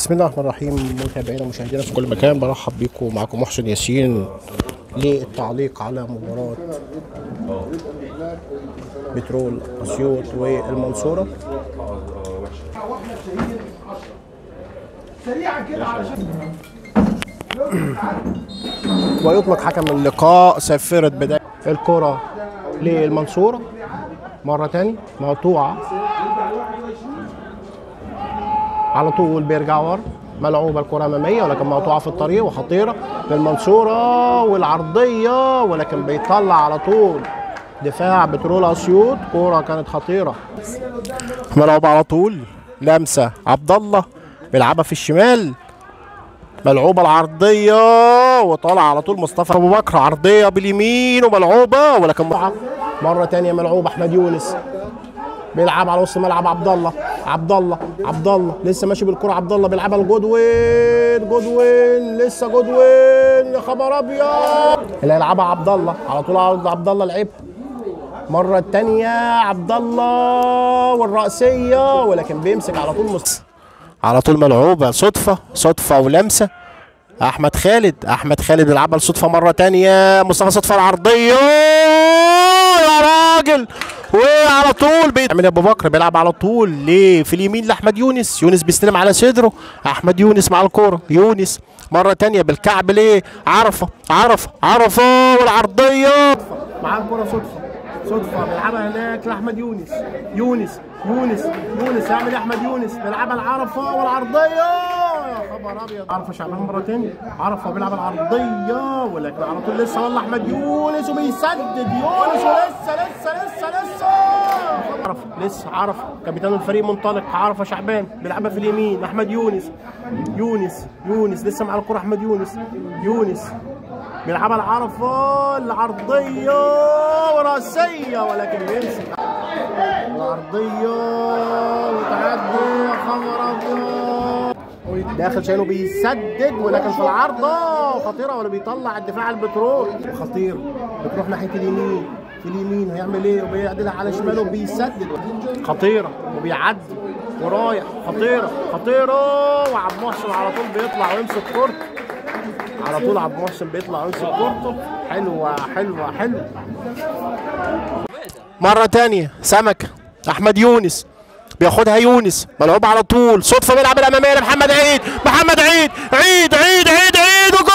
بسم الله الرحمن الرحيم. متابعينا ومشاهدينا في كل مكان، برحب بيكم. معكم محسن ياسين للتعليق على مباراة بترول اسيوط والمنصورة. ويطلق حكم اللقاء صفرت بداية الكرة للمنصورة مرة تاني، مقطوعة على طول، بيرجع ورا، ملعوبه الكره اماميه ولكن مقطوعه في الطريق وخطيره للمنصوره والعرضيه، ولكن بيطلع على طول دفاع بترول اسيوط. كوره كانت خطيره، ملعوبه على طول، لمسه عبد الله بيلعبها في الشمال، ملعوبه العرضيه وطالع على طول مصطفى ابو بكر، عرضيه باليمين وملعوبه ولكن مره ثانيه ملعوبه. احمد يونس بيلعب على وسط ملعب عبد الله لسه ماشي بالكره، عبد الله بيلعبها لجودوين لسه جودوين، يا خبر ابيض اللي هيلعبها عبد الله على طول، عبد الله لعبها مره ثانيه عبد الله والرأسيه، ولكن بيمسك على طول ملعوبه صدفه ولمسه. احمد خالد بيلعبها لصدفه مره ثانيه، مصطفى صدفه العرضيه يا راجل، وعلى طول بيعمل ابو بكر، بيلعب على طول في اليمين لاحمد يونس بيستلم على صدره، احمد يونس مع الكوره، يونس مره ثانيه بالكعب عرفه والعرضيه مع الكوره صدفه بيلعبها هناك لاحمد يونس يعمل احمد يونس بيلعبها العرفه والعرضيه، يا خبر ابيض، عرفه شعبان مره ثانيه، عرفه بيلعب العرضيه ولكن على طول لسه والله احمد يونس وبيسدد ولسه عرفه كابتن الفريق منطلق، عرفه شعبان بيلعبها في اليمين احمد يونس لسه مع الكوره، احمد يونس بيلعبها العرضيه وراسيه ولكن بيمسك العرضيه وتعدي، يا خبر ابيض، داخل شايله بيسدد ولكن في العارضه خطيره، ولا بيطلع الدفاع البترول خطير، بتروح ناحيه اليمين هيعمل ايه، وبيعدلها على شماله وبيسدد، خطيره وبيعدي ورايح، خطيره وعبد المحسن على طول بيطلع ويمسك كورته، على طول عبد المحسن بيطلع ويمسك كورته، حلوه مره ثانيه سمكه، احمد يونس بياخدها، ملعوب على طول، صدفه بيلعب الاماميه لمحمد عيد، وجول!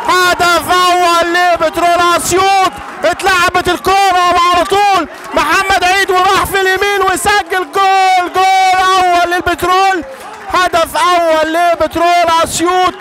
هدف اول لبترول اسيوط، اتلعبت الكوره وعلى طول محمد عيد وراح في اليمين وسجل جول اول للبترول، هدف اول لبترول اسيوط.